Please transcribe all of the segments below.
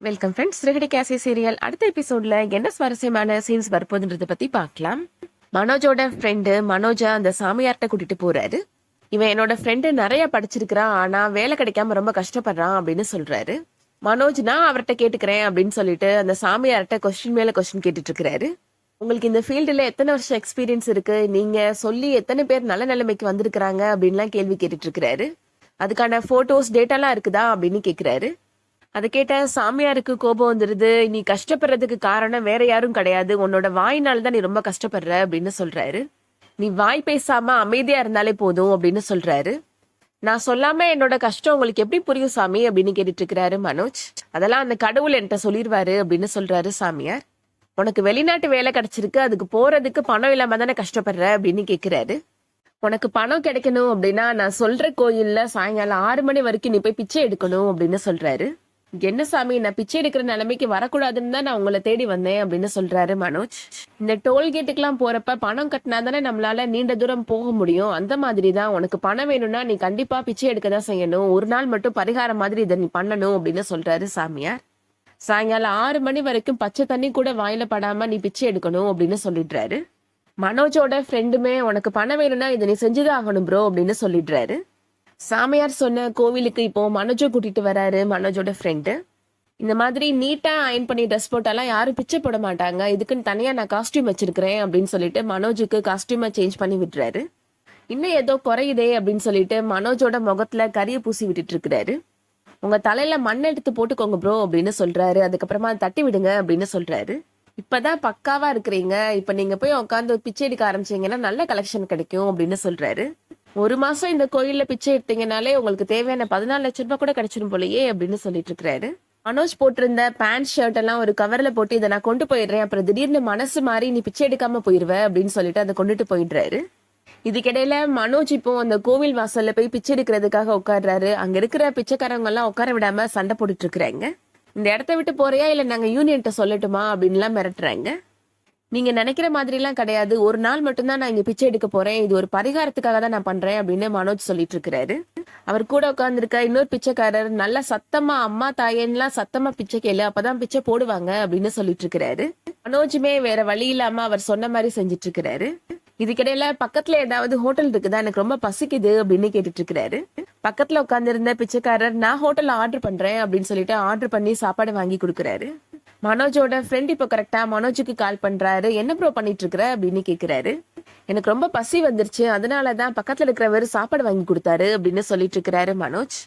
Welcome friends. ரெகடி கேசி serial அடுத்த எபிசோட்ல என்ன சுவாரஸ்யமான சீன்ஸ் வரப்போகுதுன்றத பத்தி பார்க்கலாம். மனோஜோட ஃப்ரெண்டு மனோஜா அந்த சாமியார்ட்ட கூட்டிட்டு போறாரு. இவன் என்னோட ஃப்ரெண்டு நிறைய படிச்சிருக்கிறான், ஆனா வேலை கிடைக்காம ரொம்ப கஷ்டப்படுறான் அப்படின்னு சொல்றாரு. மனோஜ் நான் அவர்கிட்ட கேட்டுக்கிறேன் அப்படின்னு சொல்லிட்டு அந்த சாமியார்ட்ட கொஸ்டின் மேல கொஸ்டின் கேட்டுட்டு இருக்கிறாரு. உங்களுக்கு இந்த ஃபீல்டுல எத்தனை வருஷம் எக்ஸ்பீரியன்ஸ் இருக்கு, நீங்க சொல்லி எத்தனை பேர் நல்ல நிலைமைக்கு வந்திருக்கிறாங்க அப்படின்லாம் கேள்வி கேட்டுட்டு இருக்கிறாரு. அதுக்கான போட்டோஸ் டேட்டாலாம் இருக்குதா அப்படின்னு கேட்கிறாரு. அதை கேட்ட சாமியாருக்கு கோபம் வந்துருது. நீ கஷ்டப்படுறதுக்கு காரணம் வேற யாரும் கிடையாது, உன்னோட வாய்னால தான் நீ ரொம்ப கஷ்டப்படுற அப்படின்னு சொல்றாரு. நீ வாய் பேசாம அமைதியா இருந்தாலே போதும் அப்படின்னு சொல்றாரு. நான் சொல்லாம என்னோட கஷ்டம் உங்களுக்கு எப்படி புரியும் சாமி அப்படின்னு கேட்டுட்டு இருக்கிறாரு மனோஜ். அதெல்லாம் அந்த கடவுள் என்கிட்ட சொல்லிடுவாரு அப்படின்னு சொல்றாரு சாமியார். உனக்கு வெளிநாட்டு வேலை கிடைச்சிருக்கு, அதுக்கு போறதுக்கு பணம் இல்லாம தானே கஷ்டப்படுற அப்படின்னு கேக்குறாரு. உனக்கு பணம் கிடைக்கணும் அப்படின்னா நான் சொல்ற கோயில்ல சாயங்காலம் 6 மணி வரைக்கும் நீ போய் பிச்சை எடுக்கணும் அப்படின்னு சொல்றாரு. என்ன சாமி, நான் பிச்சை எடுக்கிற நிலைமைக்கு வரக்கூடாதுன்னு தான் நான் உங்களை தேடி வந்தேன் அப்படின்னு சொல்றாரு மனோஜ். இந்த டோல்கேட்டுக்கெல்லாம் போறப்ப பணம் கட்டினா தானே நம்மளால நீண்ட தூரம் போக முடியும், அந்த மாதிரி தான் உனக்கு பணம் வேணும்னா நீ கண்டிப்பா பிச்சை எடுக்க தான் செய்யணும், ஒரு நாள் மட்டும் பரிகாரம் மாதிரி இதை நீ பண்ணணும் அப்படின்னு சொல்றாரு சாமியார். சாயங்காலம் 6 மணி வரைக்கும் பச்சை தண்ணி கூட வாயில படாம நீ பிச்சை எடுக்கணும் அப்படின்னு சொல்லிடுறாரு. மனோஜோட ஃப்ரெண்டுமே உனக்கு பணம் வேணும்னா இதை நீ செஞ்சுதான் ஆகணும் ப்ரோ அப்படின்னு சொல்லிடுறாரு. சாமியார் சொன்ன கோவிலுக்கு இப்போ மனோஜோ கூட்டிட்டு வராரு மனோஜோட ஃப்ரெண்டு. இந்த மாதிரி நீட்டா அயன் பண்ணி ட்ரெஸ் போட்டாலாம் யாரும் பிச்சை போட மாட்டாங்க, இதுக்குன்னு தனியா நான் காஸ்டியூம் வச்சிருக்கிறேன் அப்படின்னு சொல்லிட்டு மனோஜுக்கு காஸ்டியூமை சேஞ்ச் பண்ணி விட்டுறாரு. இன்னும் ஏதோ குறையுதே அப்படின்னு சொல்லிட்டு மனோஜோட முகத்துல கரிய பூசி விட்டுட்டு இருக்கிறாரு. உங்க தலையில மண் எடுத்து போட்டுக்கோங்க ப்ரோ அப்படின்னு சொல்றாரு. அதுக்கப்புறமா தட்டி விடுங்க அப்படின்னு சொல்றாரு. இப்பதான் பக்காவா இருக்கிறீங்க, இப்ப நீங்க போய் உட்காந்து பிச்சை எடுக்க ஆரம்பிச்சீங்கன்னா நல்ல கலெக்ஷன் கிடைக்கும் அப்படின்னு சொல்றாரு. 1 மாசம் இந்த கோயில்ல பிச்சை எடுத்தீங்கனாலே உங்களுக்கு தேவையான 14 லட்சம் ரூபாய் கூட கிடைச்சிடும் போலயே அப்படின்னு சொல்லிட்டு இருக்கிறாரு. மனோஜ் போட்டிருந்த பேண்ட் ஷர்ட் எல்லாம் ஒரு கவர்ல போட்டு இதை நான் கொண்டு போயிடுறேன், அப்புறம் திடீர்னு மனசு மாறி நீ பிச்சை எடுக்காம போயிருவ அப்படின்னு சொல்லிட்டு அதை கொண்டுட்டு போயிடுறாரு. இதுக்கிடையில மனோஜ் இப்போ அந்த கோவில் வாசல்ல போய் பிச்சை எடுக்கிறதுக்காக உட்காடுறாரு. அங்க இருக்கிற பிச்சைக்காரங்க எல்லாம் உட்கார விடாம சண்டை போட்டுட்டு இருக்கிறாங்க. இந்த இடத்த விட்டு போறியா இல்ல நாங்க யூனியன்ட்ட சொல்லட்டுமா அப்படின்லாம் மிரட்டுறாங்க. நீங்க நினைக்கிற மாதிரி எல்லாம் கிடையாது, ஒரு நாள் மட்டும்தான் நான் இங்க பிச்சை எடுக்க போறேன், இது ஒரு பரிகாரத்துக்காக தான் நான் பண்றேன் அப்படின்னு மனோஜ் சொல்லிட்டு இருக்கிறாரு. அவர் கூட உட்காந்துருக்க இன்னொரு பிச்சைக்காரர் நல்லா சத்தமா அம்மா தாயன்லாம் சத்தமா பிச்சை கேளு, அப்பதான் பிச்சை போடுவாங்க அப்படின்னு சொல்லிட்டு இருக்கிறாரு. மனோஜுமே வேற வழி இல்லாம அவர் சொன்ன மாதிரி செஞ்சிட்டு இருக்கிறாரு. இதுக்கிடையில பக்கத்துல ஏதாவது ஹோட்டல் இருக்குதா, எனக்கு ரொம்ப பசிக்குது அப்படின்னு கேட்டுட்டு இருக்கிறாரு. பக்கத்துல உட்கார்ந்து இருந்த பிச்சைக்காரர் நான் ஹோட்டல்ல ஆர்டர் பண்றேன் அப்படின்னு சொல்லிட்டு ஆர்டர் பண்ணி சாப்பாடு வாங்கி கொடுக்குறாரு. மனோஜோட ஃப்ரெண்ட் இப்போ கரெக்டா மனோஜுக்கு கால் பண்றாரு. என்ன ப்ரோ பண்ணிட்டு இருக்கிற அப்படின்னு கேக்குறாரு. எனக்கு ரொம்ப பசி வந்துருச்சு, அதனாலதான் பக்கத்துல இருக்கிறவர் சாப்பாடு வாங்கி கொடுத்தாரு அப்படின்னு சொல்லிட்டு இருக்கிறாரு மனோஜ்.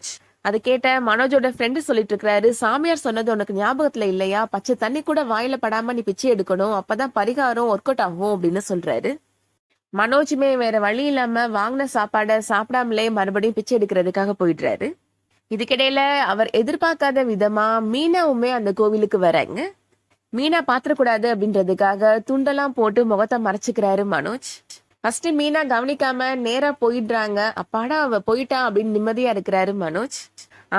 அதை கேட்ட மனோஜோட ஃப்ரெண்டு சொல்லிட்டு இருக்கிறாரு, சாமியார் சொன்னது உனக்கு ஞாபகத்துல இல்லையா, பச்சை தண்ணி கூட வாயில படாம நீ பிச்சை எடுக்கணும், அப்பதான் பரிகாரம் ஒர்க் அவுட் ஆகும் அப்படின்னு சொல்றாரு. மனோஜுமே வேற வழி இல்லாம வாங்கின சாப்பாடை சாப்பிடாமலே மறுபடியும் பிச்சை எடுக்கிறதுக்காக போயிடுறாரு. இதுக்கிடையில அவர் எதிர்பார்க்காத விதமா மீனாவுமே அந்த கோவிலுக்கு வராங்க. மீனா பாத்திரக்கூடாது அப்படின்றதுக்காக துண்டெல்லாம் போட்டு முகத்தை மறைச்சுக்கிறாரு மனோஜ். ஃபர்ஸ்ட் மீனா கவனிக்காம நேரா போயிடுறாங்க. அப்பாடா அவ போயிட்டா அப்படின்னு நிம்மதியா இருக்கிறாரு மனோஜ்.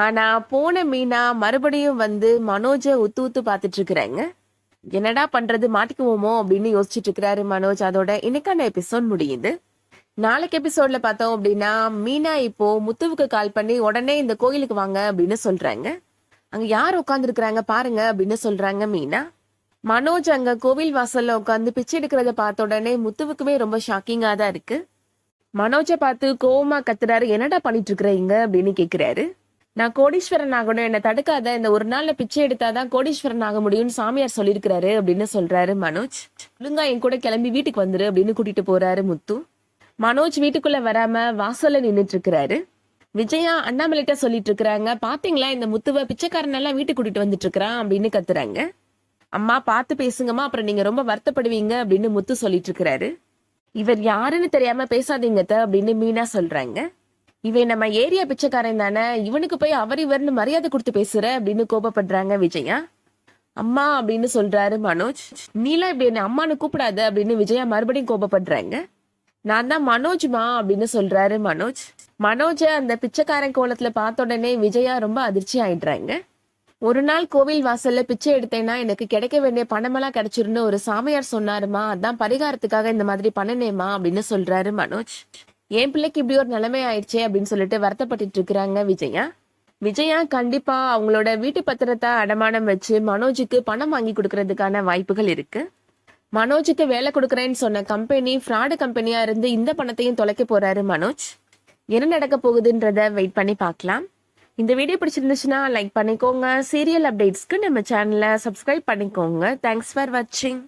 ஆனா போன மீனா மறுபடியும் வந்து மனோஜை உத்து உத்து பாத்துட்டு இருக்கிறாங்க. என்னடா பண்றது, மாட்டிக்குவோமோ அப்படின்னு யோசிச்சுட்டு இருக்கிறாரு மனோஜ். அதோட இன்னைக்கான எபிசோட் முடியுது. நாளைக்கு எபிசோட்ல பார்த்தோம் அப்படின்னா மீனா இப்போ முத்துவுக்கு கால் பண்ணி உடனே இந்த கோயிலுக்கு வாங்க அப்படின்னு சொல்றாங்க. அங்க யார் உட்கார்ந்து இருக்கிறாங்க பாருங்க அப்படின்னு சொல்றாங்க மீனா. மனோஜ் அங்க கோவில் வாசல்ல உட்காந்து பிச்சை எடுக்கிறத பார்த்த உடனே முத்துவுக்குமே ரொம்ப ஷாக்கிங்கா தான் இருக்கு. மனோஜை பார்த்து கோவமா கத்துறாரு. என்னடா பண்ணிட்டு இருக்கிறீங்க அப்படின்னு கேக்குறாரு. நான் கோடீஸ்வரன் ஆகணும், என்னை தடுக்காத, இந்த ஒரு நாள்ல பிச்சை எடுத்தாதான் கோடீஸ்வரன் ஆக முடியும்னு சாமியார் சொல்லியிருக்கிறாரு அப்படின்னு சொல்றாரு மனோஜ். ஒழுங்கா என் கூட கிளம்பி வீட்டுக்கு வந்துரு அப்படின்னு கூட்டிட்டு போறாரு முத்து. மனோஜ் வீட்டுக்குள்ள வராம வாசல்ல நின்னுட்டு இருக்கிறாரு. விஜயா அண்ணாமலைட்ட சொல்லிட்டு இருக்கிறாங்க, பாத்தீங்களா இந்த முத்துவ பிச்சைக்காரன் எல்லாம் வீட்டுக்கு கூட்டிட்டு வந்துட்டு இருக்கிறான் அப்படின்னு கத்துறாங்க. அம்மா பார்த்து பேசுங்கம்மா, அப்புறம் நீங்க ரொம்ப வருத்தப்படுவீங்க அப்படின்னு முத்து சொல்லிட்டு இருக்கிறாரு. இவர் யாருன்னு தெரியாம பேசாதீங்க அப்படின்னு மீனா சொல்றாங்க. இவன் நம்ம ஏரியா பிச்சைக்காரன் தானே, இவனுக்கு போய் அவர் இவர்னு மரியாதை கொடுத்து பேசுற அப்படின்னு கோபப்படுறாங்க விஜயா. அம்மா அப்படின்னு சொல்றாரு மனோஜ். நீலாம் இப்படி என்ன அம்மானு கூப்பிடாத அப்படின்னு விஜயா மறுபடியும் கோபப்படுறாங்க. நான் தான் மனோஜ்மா அப்படின்னு சொல்றாரு மனோஜ். மனோஜ அந்த பிச்சைக்காரன் கோலத்துல பார்த்த உடனே விஜயா ரொம்ப அதிர்ச்சி ஆயிடுறாங்க. ஒரு நாள் கோவில் வாசல்ல பிச்சை எடுத்தேன்னா எனக்கு கிடைக்க வேண்டிய பணமெல்லாம் கிடைச்சிருன்னு ஒரு சாமியார் சொன்னாருமா, அதான் பரிகாரத்துக்காக இந்த மாதிரி பண்ணனேமா அப்படின்னு சொல்றாரு மனோஜ். என் பிள்ளைக்கு இப்படி ஒரு நிலைமை ஆயிடுச்சே அப்படின்னு சொல்லிட்டு வருத்தப்பட்டு இருக்கிறாங்க விஜயா. விஜயா கண்டிப்பா அவங்களோட வீட்டு பத்திரத்தை அடமானம் வச்சு மனோஜுக்கு பணம் வாங்கி கொடுக்கறதுக்கான வாய்ப்புகள் இருக்கு. மனோஜுக்கு வேலை கொடுக்குறேன்னு சொன்ன கம்பெனி ஃப்ராடு கம்பெனியா இருந்து இந்த பணத்தையும் தொலைக்க போறாரு மனோஜ். என்ன நடக்க போகுதுன்றத வெயிட் பண்ணி பார்க்கலாம். இந்த வீடியோ பிடிச்சிருந்துச்சுன்னா லைக் பண்ணிக்கோங்க. சீரியல் அப்டேட்ஸ்க்கு நம்ம சேனலை சப்ஸ்கிரைப் பண்ணிக்கோங்க. தேங்க்ஸ் ஃபார் வாட்சிங்.